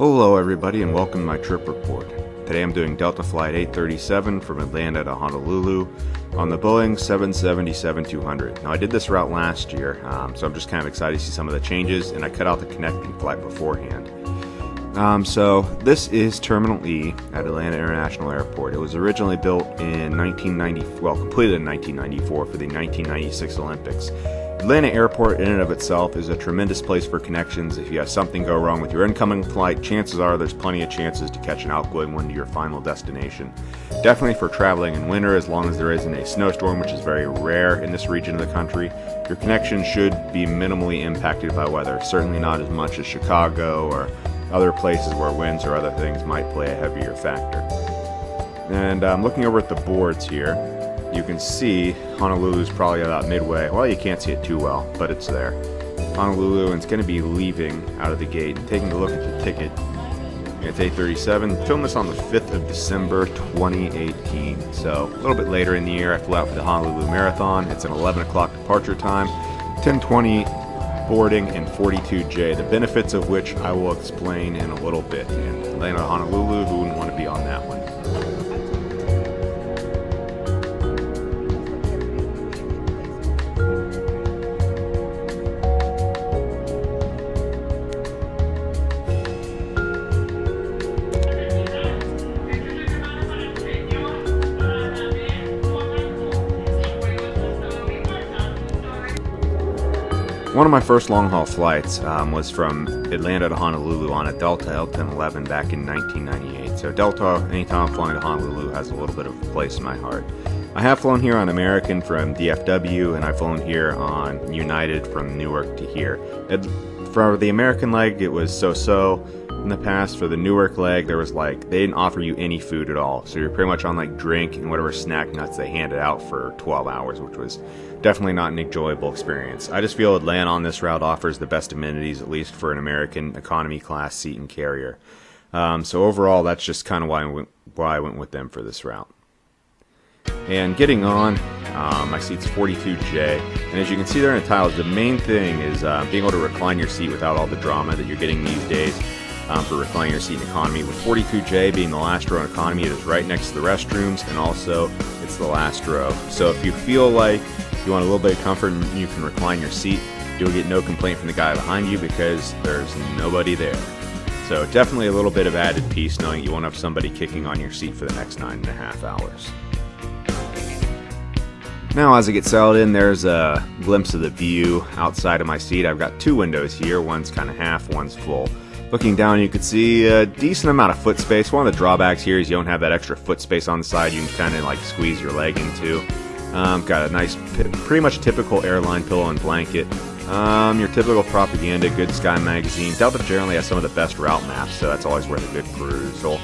Hello everybody and welcome to my trip report. Today I'm doing Delta Flight 837 from Atlanta to Honolulu on the Boeing 777-200. Now I did this route last year, so I'm just kind of excited to see some of the changes, and I cut out the connecting flight beforehand. So this is Terminal E at Atlanta International Airport. It was originally built in completed in 1994 for the 1996 Olympics. Atlanta Airport in and of itself is a tremendous place for connections. If you have something go wrong with your incoming flight, chances are there's plenty of chances to catch an outgoing one to your final destination. Definitely for traveling in winter, as long as there isn't a snowstorm, which is very rare in this region of the country, your connection should be minimally impacted by weather. Certainly not as much as Chicago or other places where winds or other things might play a heavier factor. And looking over at the boards here, you can see Honolulu's probably about midway. Well, you can't see it too well, but it's there. Honolulu, and it's going to be leaving out of the gate. And taking a look at the ticket, it's 837. Filmed this on the 5th of December, 2018. So a little bit later in the year, I flew out for the Honolulu Marathon. It's an 11 o'clock departure time, 10:20 boarding, and 42J. The benefits of which I will explain in a little bit. And Atlanta to Honolulu, who wouldn't want to be on that one? One of my first long-haul flights was from Atlanta to Honolulu on a Delta L1011 back in 1998. So Delta, anytime I'm flying to Honolulu, has a little bit of a place in my heart. I have flown here on American from DFW, and I've flown here on United from Newark to here. For the American leg, it was so-so. In the past, for the Newark leg, there was they didn't offer you any food at all. So you're pretty much on drink and whatever snack nuts they handed out for 12 hours, which was definitely not an enjoyable experience. I just feel Atlanta on this route offers the best amenities, at least for an American economy class seat and carrier. So overall, that's just kind of why I went with them for this route. And getting on, my seat's 42J, and as you can see there in the tiles, the main thing is being able to recline your seat without all the drama that you're getting these days. For reclining your seat in economy. With 42J being the last row in economy, it is right next to the restrooms, and also it's the last row. So if you feel like you want a little bit of comfort and you can recline your seat, you'll get no complaint from the guy behind you because there's nobody there. So definitely a little bit of added peace knowing you won't have somebody kicking on your seat for the next 9.5 hours. Now as I get settled in, there's a glimpse of the view outside of my seat. I've got two windows here, one's kind of half, one's full. Looking down, you can see a decent amount of foot space. One of the drawbacks here is you don't have that extra foot space on the side you can kind of squeeze your leg into. Got a nice, pretty much typical airline pillow and blanket. Your typical propaganda, Good Sky magazine. Delta generally has some of the best route maps, so that's always worth a good perusal.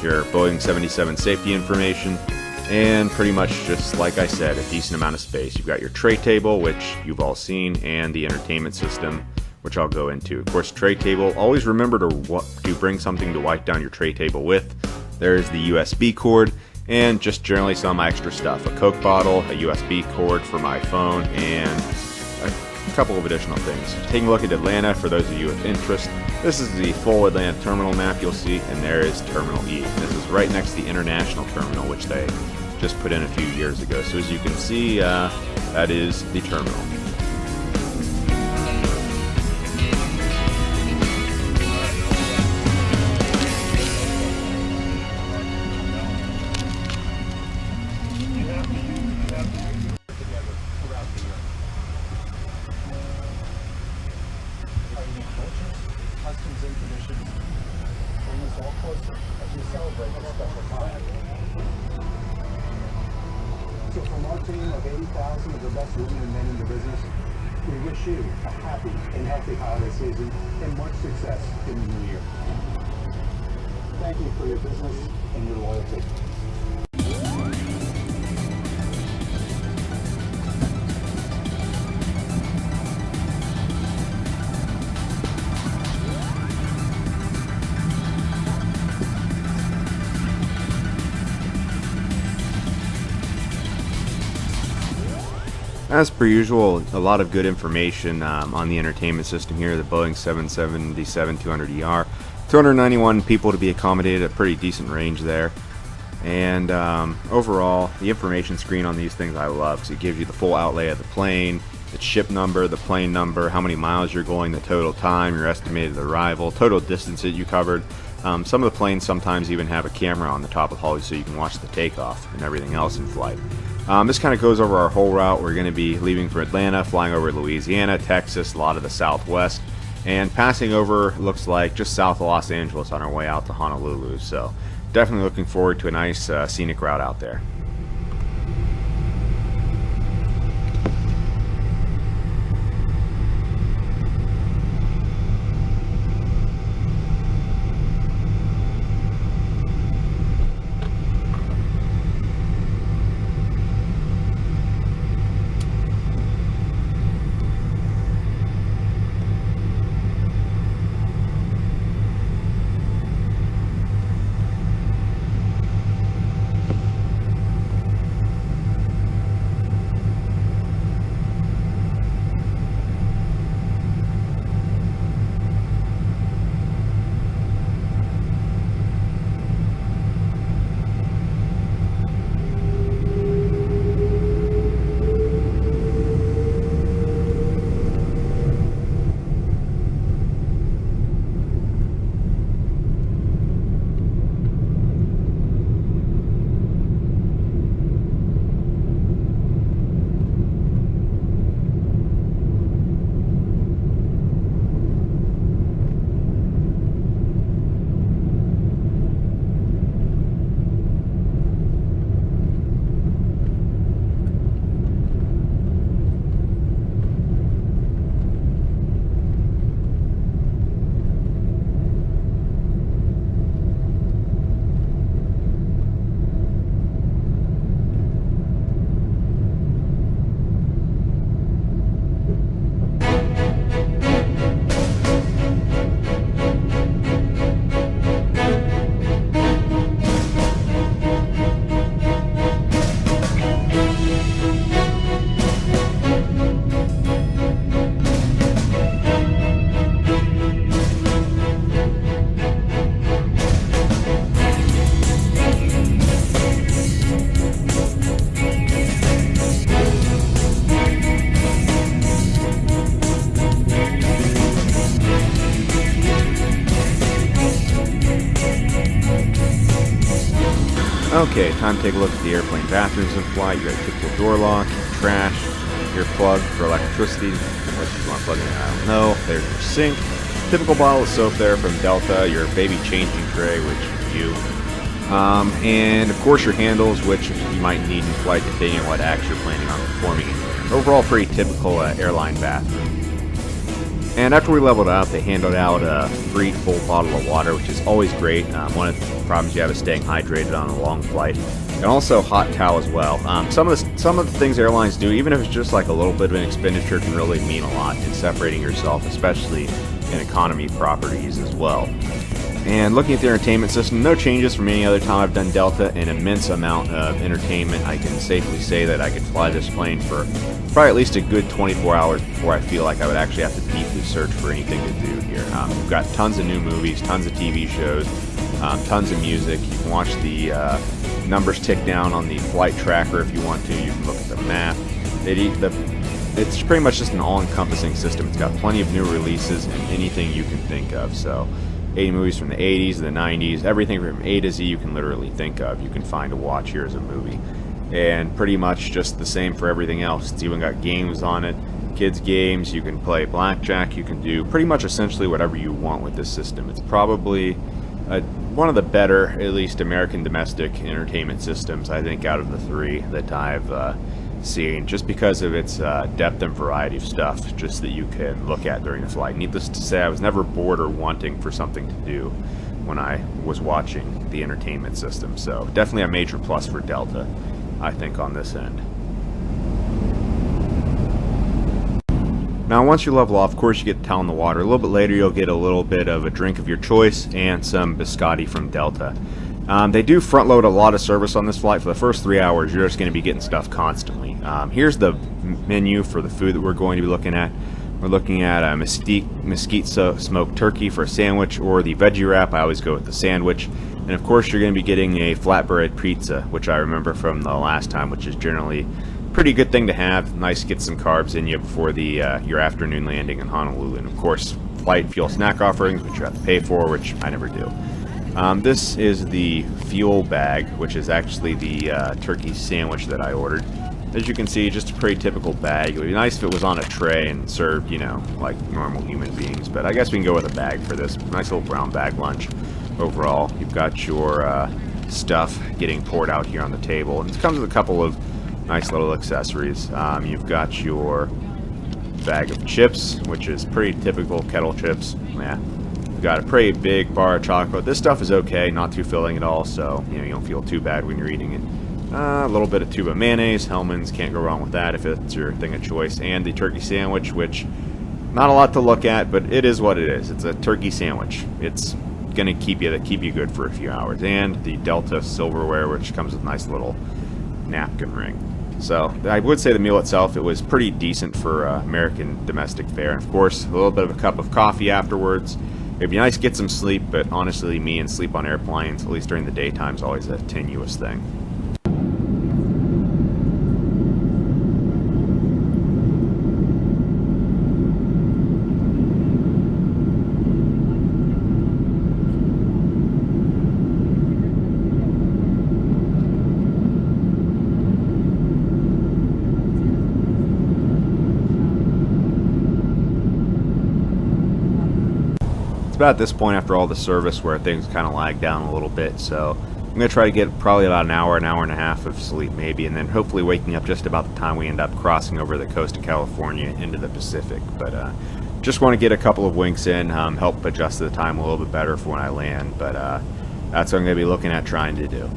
Your Boeing 77 safety information, and pretty much just like I said, a decent amount of space. You've got your tray table, which you've all seen, and the entertainment system, which I'll go into. Of course, tray table, always remember to bring something to wipe down your tray table with. There's the USB cord, and just generally some extra stuff. A Coke bottle, a USB cord for my phone, and a couple of additional things. Taking a look at Atlanta, for those of you with interest, this is the full Atlanta terminal map you'll see, and there is Terminal E. This is right next to the International Terminal, which they just put in a few years ago. So as you can see, that is the terminal. Customs and traditions bring us all closer as we celebrate this special time. So from our team of 80,000 of the best women and men in the business, we wish you a happy and healthy holiday season and much success in the new year. Thank you for your business and your loyalty. As per usual, a lot of good information on the entertainment system here, the Boeing 777-200ER. 291 people to be accommodated, a pretty decent range there. And overall, the information screen on these things I love, because it gives you the full outlay of the plane, the ship number, the plane number, how many miles you're going, the total time, your estimated arrival, total distance that you covered. Some of the planes sometimes even have a camera on the top of the hull so you can watch the takeoff and everything else in flight. This kind of goes over our whole route. We're going to be leaving from Atlanta, flying over Louisiana, Texas, a lot of the Southwest, and passing over, looks like, just south of Los Angeles on our way out to Honolulu. So definitely looking forward to a nice scenic route out there. Okay, time to take a look at the airplane bathrooms in flight. You got a typical door lock, trash, your plug for electricity, unless you want to plug it in, I don't know. There's your sink, typical bottle of soap there from Delta, your baby changing tray, which is you, and of course your handles, which you might need in flight depending on what acts you're planning on performing in there. Overall, pretty typical airline bathroom. And after we leveled out, they handed out a free full bottle of water, which is always great. One of the problems you have is staying hydrated on a long flight. And also hot towel as well. Some of the things airlines do, even if it's just like a little bit of an expenditure, can really mean a lot in separating yourself, especially in economy properties as well. And looking at the entertainment system, no changes from any other time I've done Delta. An immense amount of entertainment. I can safely say that I could fly this plane for probably at least a good 24 hours before I feel like I would actually have to deeply search for anything to do here. We've got tons of new movies, tons of TV shows, tons of music. You can watch the numbers tick down on the flight tracker if you want to. You can look at the map. It's pretty much just an all-encompassing system. It's got plenty of new releases and anything you can think of. So 80 movies from the 80s, the 90s, everything from A to Z you can literally think of, you can find to watch here as a movie. And pretty much just the same for everything else. It's even got games on it, kids games, you can play blackjack, you can do pretty much essentially whatever you want with this system. It's probably one of the better, at least American domestic entertainment systems, I think, out of the three that I've seen, just because of its depth and variety of stuff just that you can look at during the flight. Needless to say, I was never bored or wanting for something to do when I was watching the entertainment system. So definitely a major plus for Delta, I think, on this end. Now once you level off, of course you get the towel in the water. A little bit later you'll get a little bit of a drink of your choice and some biscotti from Delta. They do front load a lot of service on this flight. For the first 3 hours you're just going to be getting stuff constantly. Here's the menu for the food that we're going to be looking at. We're looking at a mesquite smoked turkey for a sandwich, or the veggie wrap. I always go with the sandwich. And of course, you're going to be getting a flatbread pizza, which I remember from the last time, which is generally a pretty good thing to have. Nice to get some carbs in you before your afternoon landing in Honolulu. And of course, flight fuel snack offerings, which you have to pay for, which I never do. This is the fuel bag, which is actually the turkey sandwich that I ordered. As you can see, just a pretty typical bag. It would be nice if it was on a tray and served, you know, like normal human beings. But I guess we can go with a bag for this. Nice little brown bag lunch. Overall, you've got your stuff getting poured out here on the table. And it comes with a couple of nice little accessories. You've got your bag of chips, which is pretty typical kettle chips. Yeah. You've got a pretty big bar of chocolate. This stuff is okay, not too filling at all, so you don't feel too bad when you're eating it. A little bit of tube of mayonnaise, Hellmann's, can't go wrong with that if it's your thing of choice. And the turkey sandwich, which not a lot to look at, but it is what it is. It's a turkey sandwich. It's gonna keep you good for a few hours. And the Delta silverware, which comes with a nice little napkin ring. So I would say the meal itself, it was pretty decent for American domestic fare. And of course, a little bit of a cup of coffee afterwards. It'd be nice to get some sleep, but honestly, me and sleep on airplanes, at least during the daytime, is always a tenuous thing. About this point after all the service where things kind of lag down a little bit, so I'm going to try to get probably about an hour and a half of sleep maybe, and then hopefully waking up just about the time we end up crossing over the coast of California into the Pacific. But just want to get a couple of winks in, help adjust the time a little bit better for when I land, but that's what I'm going to be looking at trying to do.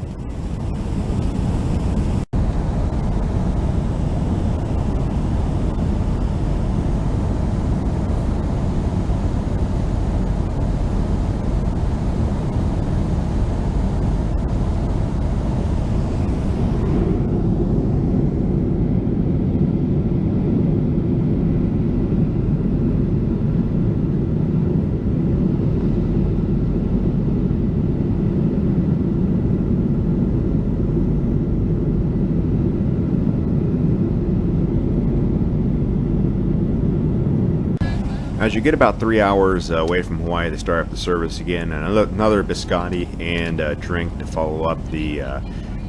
As you get about 3 hours away from Hawaii, they start up the service again, and another biscotti and a drink to follow up the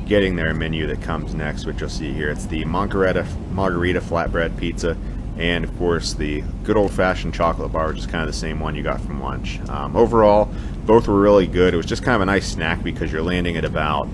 getting there menu that comes next, which you'll see here. It's the margarita flatbread pizza, and of course the good old-fashioned chocolate bar, which is kind of the same one you got from lunch. Overall, both were really good. It was just kind of a nice snack because you're landing at about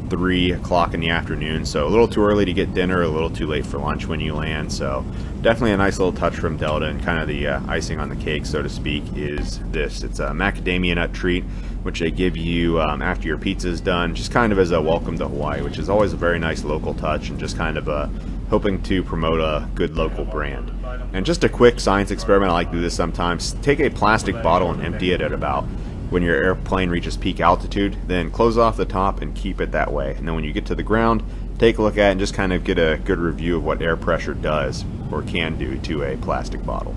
3 o'clock in the afternoon, so a little too early to get dinner, a little too late for lunch when you land. So definitely a nice little touch from Delta, and kind of the icing on the cake, so to speak, is this. It's a macadamia nut treat, which they give you after your pizza's done, just kind of as a welcome to Hawaii, which is always a very nice local touch, and just kind of hoping to promote a good local brand. And just a quick science experiment, I like to do this sometimes. Take a plastic bottle and empty it at about when your airplane reaches peak altitude, then close off the top and keep it that way. And then when you get to the ground, take a look at it and just kind of get a good review of what air pressure does or can do to a plastic bottle.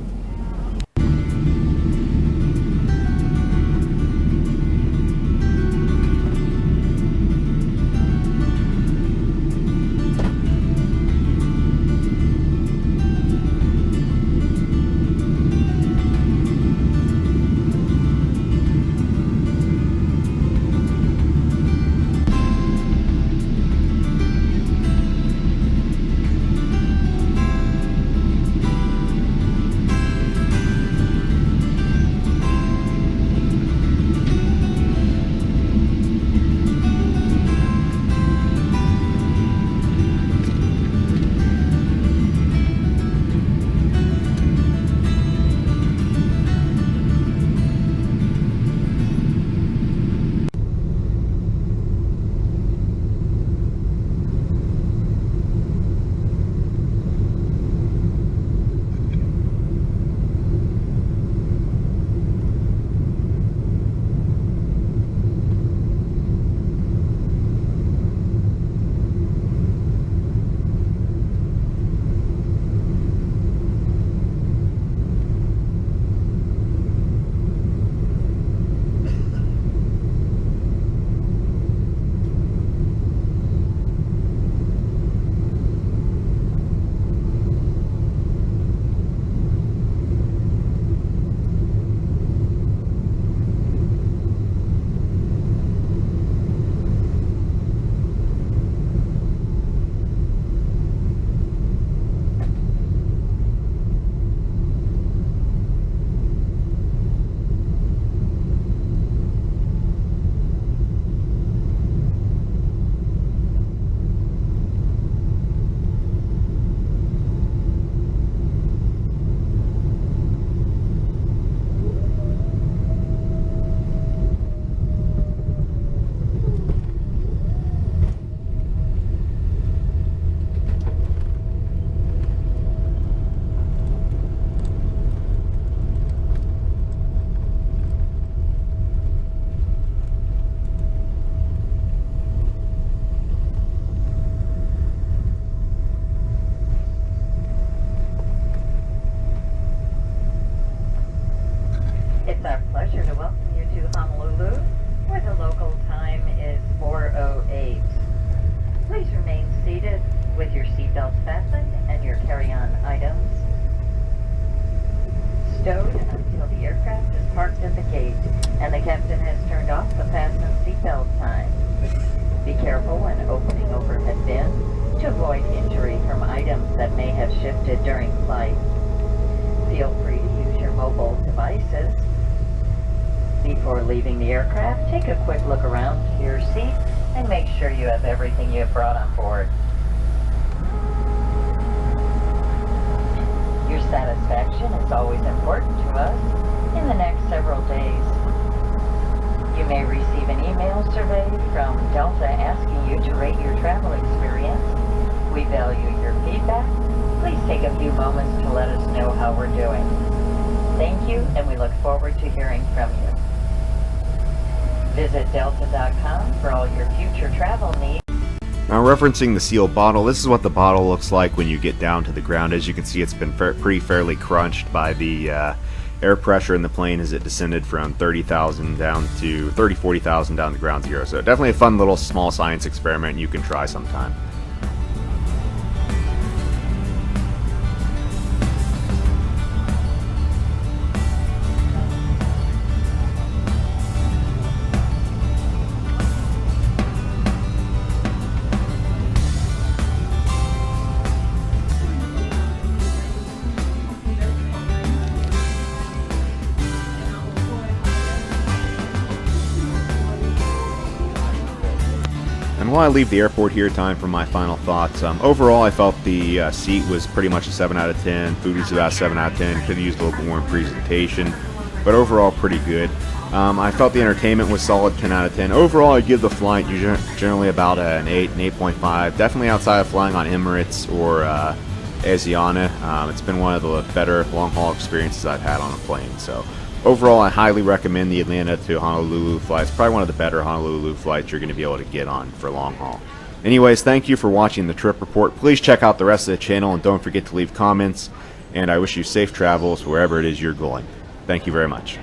pleasure to welcome you to Honolulu, where the local time is 4:08. Please remain seated with your seatbelts fastened and your carry-on items stowed until the aircraft is parked at the gate and the captain has turned off the fasten seatbelt sign. Be careful when opening overhead bins to avoid injury from items that may have shifted during flight. Feel free to use your mobile devices. Before leaving the aircraft, take a quick look around to your seat and make sure you have everything you have brought on board. Your satisfaction is always important to us in the next several days. You may receive an email survey from Delta asking you to rate your travel experience. We value your feedback. Please take a few moments to let us know how we're doing. Thank you, and we look forward to hearing from you. Visit delta.com for all your future travel needs. Now, referencing the sealed bottle, this is what the bottle looks like when you get down to the ground. As you can see, it's been fairly crunched by the air pressure in the plane as it descended from 30,000 down to 40,000 down to ground zero. So definitely a fun little small science experiment you can try sometime. And while I leave the airport here, time for my final thoughts. Overall, I felt the seat was pretty much a 7 out of 10. Food was about 7 out of 10. Could have used a little bit more in presentation, but overall pretty good. I felt the entertainment was solid, 10 out of 10. Overall, I'd give the flight generally about an 8, an 8.5. Definitely outside of flying on Emirates or Asiana. It's been one of the better long-haul experiences I've had on a plane. So overall, I highly recommend the Atlanta to Honolulu flight. It's probably one of the better Honolulu flights you're going to be able to get on for long haul. Anyways, thank you for watching the Trip Report. Please check out the rest of the channel and don't forget to leave comments. And I wish you safe travels wherever it is you're going. Thank you very much.